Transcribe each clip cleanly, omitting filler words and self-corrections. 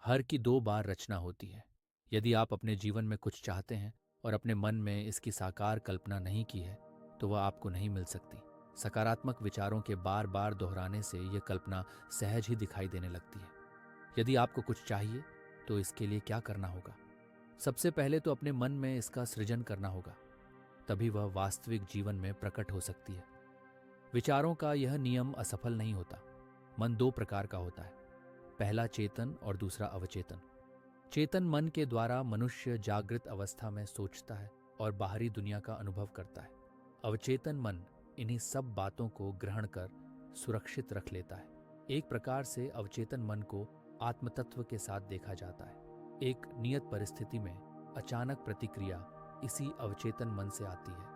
हर की 2 बार रचना होती है। यदि आप अपने जीवन में कुछ चाहते हैं और अपने मन में इसकी साकार कल्पना नहीं की है, तो वह आपको नहीं मिल सकती। सकारात्मक विचारों के बार बार दोहराने से यह कल्पना सहज ही दिखाई देने लगती है। यदि आपको कुछ चाहिए, तो इसके लिए क्या करना होगा? सबसे पहले तो अपने मन में इसका सृजन करना होगा, तभी वह वास्तविक जीवन में प्रकट हो सकती है। विचारों का यह नियम असफल नहीं होता। मन 2 प्रकार का होता है, पहला चेतन और दूसरा अवचेतन। चेतन मन के द्वारा मनुष्य जागृत अवस्था में सोचता है और बाहरी दुनिया का अनुभव करता है। अवचेतन मन इन्हीं सब बातों को ग्रहण कर सुरक्षित रख लेता है। एक प्रकार से अवचेतन मन को आत्मतत्व के साथ देखा जाता है। एक नियत परिस्थिति में अचानक प्रतिक्रिया इसी अवचेतन मन से आती है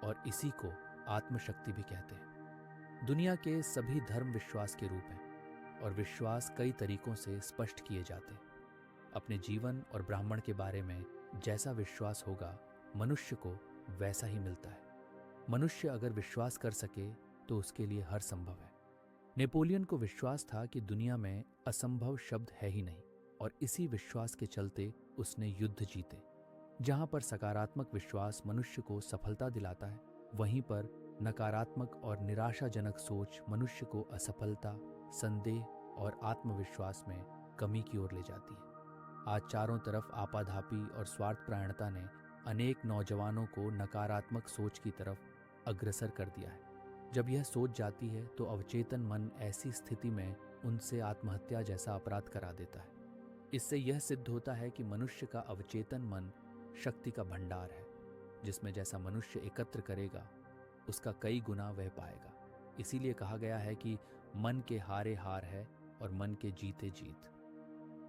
और इसी को आत्मशक्ति भी कहते हैं। दुनिया के सभी धर्म विश्वास के रूप हैं और विश्वास कई तरीकों से स्पष्ट किए जाते हैं। अपने जीवन और ब्राह्मण के बारे में जैसा विश्वास होगा, मनुष्य को वैसा ही मिलता है। मनुष्य अगर विश्वास कर सके तो उसके लिए हर संभव है। नेपोलियन को विश्वास था कि दुनिया में असंभव शब्द है ही नहीं, और इसी विश्वास के चलते उसने युद्ध जीते। जहां पर सकारात्मक विश्वास मनुष्य को सफलता दिलाता है, वहीं पर नकारात्मक और निराशाजनक सोच मनुष्य को असफलता, संदेह और आत्मविश्वास में कमी की ओर ले जाती है। आज चारों तरफ आपाधापी और स्वार्थपरायणता ने अनेक नौजवानों को नकारात्मक सोच की तरफ अग्रसर कर दिया है। जब यह सोच जाती है तो अवचेतन मन ऐसी स्थिति में उनसे आत्महत्या जैसा अपराध करा देता है। इससे यह सिद्ध होता है कि मनुष्य का अवचेतन मन शक्ति का भंडार है, जिसमें जैसा मनुष्य एकत्र करेगा उसका कई गुना वह पाएगा। इसीलिए कहा गया है कि मन के हारे हार है और मन के जीते जीत।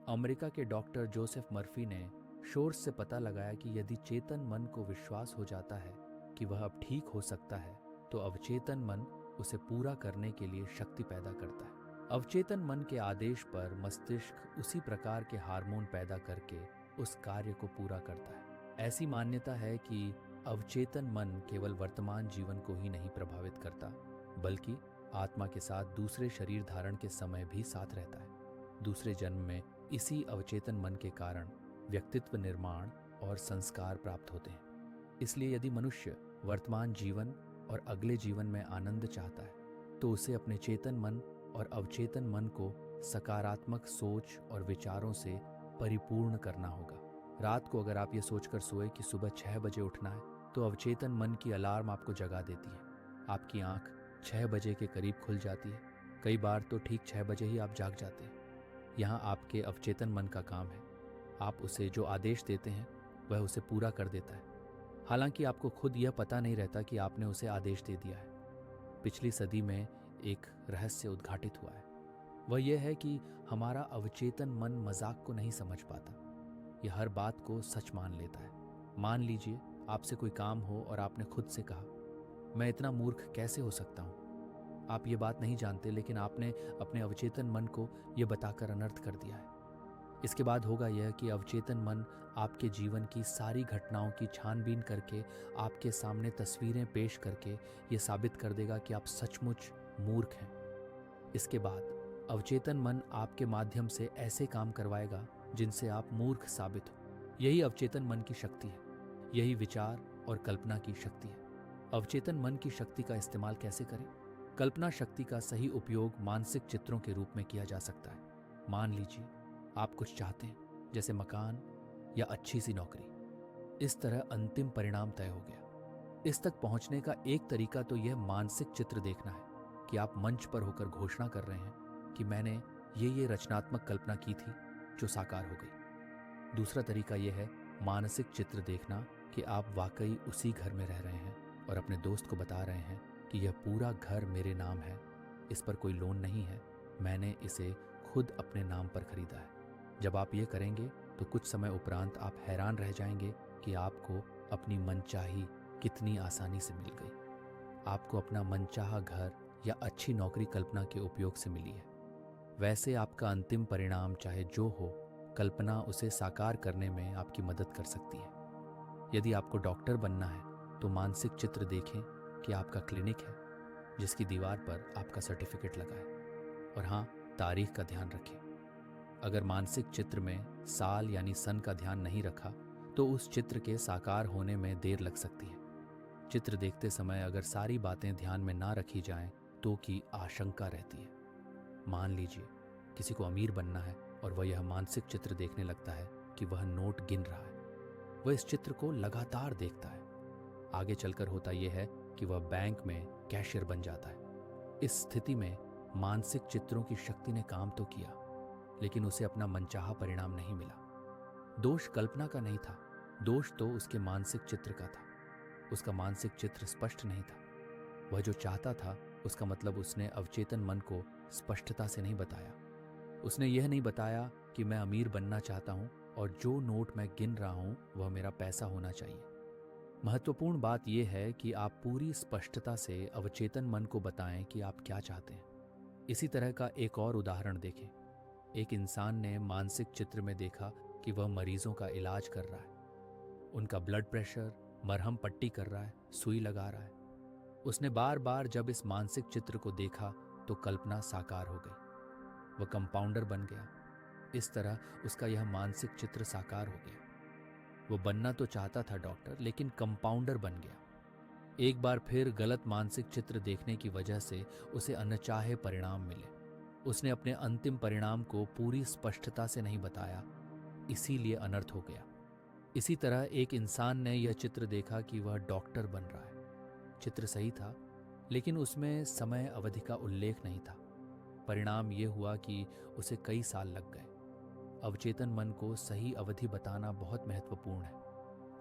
अमेरिका के डॉक्टर जोसेफ मर्फी ने शोर से पता लगाया कि यदि चेतन मन को विश्वास हो जाता है कि वह अब ठीक हो सकता है, तो अवचेतन मन उसे पूरा करने के लिए शक्ति पैदा करता है। अवचेतन मन के आदेश पर मस्तिष्क उसी प्रकार के हार्मोन पैदा करके उस कार्य को पूरा करता है। ऐसी मान्यता है कि अवचेतन मन केवल वर्तमान जीवन को ही नहीं प्रभावित करता, बल्कि आत्मा के साथ दूसरे शरीर धारण के समय भी साथ रहता है। दूसरे जन्म में इसी अवचेतन मन के कारण व्यक्तित्व निर्माण और संस्कार प्राप्त होते हैं। इसलिए यदि मनुष्य वर्तमान जीवन और अगले जीवन में आनंद चाहता है, तो उसे अपने चेतन मन और अवचेतन मन को सकारात्मक सोच और विचारों से परिपूर्ण करना होगा। रात को अगर आप ये सोचकर सोए कि सुबह 6 बजे उठना है, तो अवचेतन मन की अलार्म आपको जगा देती है। आपकी आंख 6 बजे के करीब खुल जाती है। कई बार तो ठीक 6 बजे ही आप जाग जाते हैं। यहाँ आपके अवचेतन मन का काम है। आप उसे जो आदेश देते हैं वह उसे पूरा कर देता है, हालांकि आपको खुद यह पता नहीं रहता कि आपने उसे आदेश दे दिया है। पिछली सदी में एक रहस्य उद्घाटित हुआ है। वह यह है कि हमारा अवचेतन मन मजाक को नहीं समझ पाता। यह हर बात को सच मान लेता है। मान लीजिए आपसे कोई काम हो और आपने खुद से कहा, मैं इतना मूर्ख कैसे हो सकता हूँ। आप ये बात नहीं जानते, लेकिन आपने अपने अवचेतन मन को यह बताकर अनर्थ कर दिया है। इसके बाद होगा यह कि अवचेतन मन आपके जीवन की सारी घटनाओं की छानबीन करके आपके सामने तस्वीरें पेश करके ये साबित कर देगा कि आप सचमुच मूर्ख हैं। इसके बाद अवचेतन मन आपके माध्यम से ऐसे काम करवाएगा जिनसे आप मूर्ख साबित हो। यही अवचेतन मन की शक्ति है। यही विचार और कल्पना की शक्ति है। अवचेतन मन की शक्ति का इस्तेमाल कैसे करें? कल्पना शक्ति का सही उपयोग मानसिक चित्रों के रूप में किया जा सकता है। मान लीजिए आप कुछ चाहते हैं, जैसे मकान या अच्छी सी नौकरी। इस तरह अंतिम परिणाम तय हो गया। इस तक पहुंचने का एक तरीका तो यह मानसिक चित्र देखना है कि आप मंच पर होकर घोषणा कर रहे हैं कि मैंने ये रचनात्मक कल्पना की थी जो साकार हो गई। दूसरा तरीका यह है मानसिक चित्र देखना कि आप वाकई उसी घर में रह रहे हैं और अपने दोस्त को बता रहे हैं कि यह पूरा घर मेरे नाम है, इस पर कोई लोन नहीं है, मैंने इसे खुद अपने नाम पर खरीदा है। जब आप ये करेंगे तो कुछ समय उपरांत आप हैरान रह जाएंगे कि आपको अपनी मनचाही कितनी आसानी से मिल गई। आपको अपना मनचाहा घर या अच्छी नौकरी कल्पना के उपयोग से मिली है। वैसे आपका अंतिम परिणाम चाहे जो हो, कल्पना उसे साकार करने में आपकी मदद कर सकती है। यदि आपको डॉक्टर बनना है तो मानसिक चित्र देखें कि आपका क्लिनिक है जिसकी दीवार पर आपका सर्टिफिकेट लगा है, और हाँ, तारीख का ध्यान रखें। अगर मानसिक चित्र में साल यानी सन का ध्यान नहीं रखा तो उस चित्र के साकार होने में देर लग सकती है। चित्र देखते समय अगर सारी बातें ध्यान में ना रखी जाएं तो की आशंका रहती है। मान लीजिए किसी को अमीर बनना है और वह यह मानसिक चित्र देखने लगता है कि वह नोट गिन रहा है। वह इस चित्र को लगातार देखता है। आगे चलकर होता यह है कि वह बैंक में कैशियर बन जाता है। इस स्थिति में मानसिक चित्रों की शक्ति ने काम तो किया, लेकिन उसे अपना मनचाहा परिणाम नहीं मिला। दोष कल्पना का नहीं था, दोष तो उसके मानसिक चित्र का था। उसका मानसिक चित्र स्पष्ट नहीं था। वह जो चाहता था उसका मतलब उसने अवचेतन मन को स्पष्टता से नहीं बताया। उसने यह नहीं बताया कि मैं अमीर बनना चाहता हूं और जो नोट मैं गिन रहा हूं वह मेरा पैसा होना चाहिए। महत्वपूर्ण बात यह है कि आप पूरी स्पष्टता से अवचेतन मन को बताएं कि आप क्या चाहते हैं। इसी तरह का एक और उदाहरण देखें। एक इंसान ने मानसिक चित्र में देखा कि वह मरीजों का इलाज कर रहा है। उनका ब्लड प्रेशर, मरहम पट्टी कर रहा है, सुई लगा रहा है। उसने बार बार जब इस मानसिक चित्र को देखा तो कल्पना साकार हो गई। वह कंपाउंडर बन गया। इस तरह उसका यह मानसिक चित्र साकार हो गया। वो बनना तो चाहता था डॉक्टर, लेकिन कंपाउंडर बन गया। एक बार फिर गलत मानसिक चित्र देखने की वजह से उसे अनचाहे परिणाम मिले। उसने अपने अंतिम परिणाम को पूरी स्पष्टता से नहीं बताया, इसीलिए अनर्थ हो गया। इसी तरह एक इंसान ने यह चित्र देखा कि वह डॉक्टर बन रहा है। चित्र सही था, लेकिन उसमें समय अवधि का उल्लेख नहीं था। परिणाम यह हुआ कि उसे कई साल लग गए। अवचेतन मन को सही अवधि बताना बहुत महत्वपूर्ण है।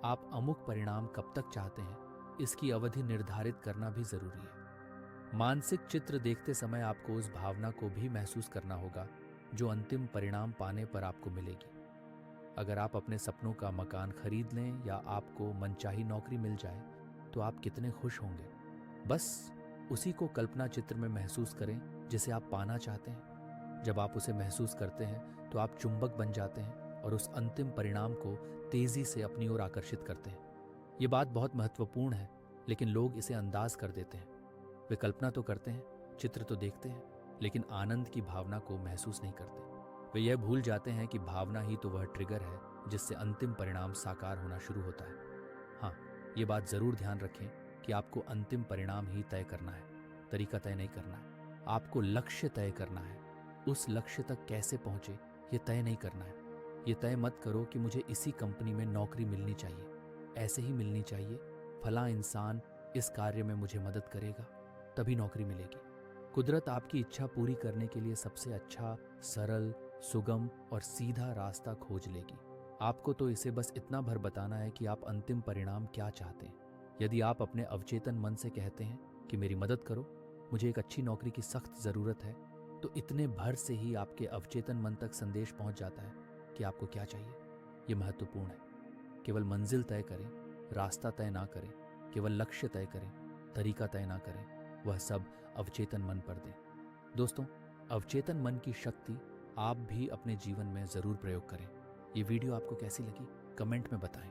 आप अमुक परिणाम कब तक चाहते हैं, इसकी अवधि निर्धारित करना भी जरूरी है। मानसिक चित्र देखते समय आपको उस भावना को भी महसूस करना होगा जो अंतिम परिणाम पाने पर आपको मिलेगी। अगर आप अपने सपनों का मकान खरीद लें या आपको मनचाही नौकरी मिल जाए तो आप कितने खुश होंगे। बस उसी को कल्पना चित्र में महसूस करें जिसे आप पाना चाहते हैं। जब आप उसे महसूस करते हैं तो आप चुंबक बन जाते हैं और उस अंतिम परिणाम को तेजी से अपनी ओर आकर्षित करते हैं। ये बात बहुत महत्वपूर्ण है, लेकिन लोग इसे अंदाज कर देते हैं। वे कल्पना तो करते हैं, चित्र तो देखते हैं, लेकिन आनंद की भावना को महसूस नहीं करते। वे यह भूल जाते हैं कि भावना ही तो वह ट्रिगर है जिससे अंतिम परिणाम साकार होना शुरू होता है। हाँ, ये बात जरूर ध्यान रखें कि आपको अंतिम परिणाम ही तय करना है, तरीका तय नहीं करना है। आपको लक्ष्य तय करना है। उस लक्ष्य तक कैसे पहुंचे ये तय नहीं करना है। ये तय मत करो कि मुझे इसी कंपनी में नौकरी मिलनी चाहिए, ऐसे ही मिलनी चाहिए, फला इंसान इस कार्य में मुझे मदद करेगा तभी नौकरी मिलेगी। कुदरत आपकी इच्छा पूरी करने के लिए सबसे अच्छा, सरल, सुगम और सीधा रास्ता खोज लेगी। आपको तो इसे बस इतना भर बताना है कि आप अंतिम परिणाम क्या चाहते हैं। यदि आप अपने अवचेतन मन से कहते हैं कि मेरी मदद करो, मुझे एक अच्छी नौकरी की सख्त जरूरत है, तो इतने भर से ही आपके अवचेतन मन तक संदेश पहुंच जाता है कि आपको क्या चाहिए। यह महत्वपूर्ण है। केवल मंजिल तय करें, रास्ता तय ना करें, केवल लक्ष्य तय करें, तरीका तय ना करें, वह सब अवचेतन मन पर दें। दोस्तों, अवचेतन मन की शक्ति आप भी अपने जीवन में जरूर प्रयोग करें। ये वीडियो आपको कैसी लगी कमेंट में बताएं।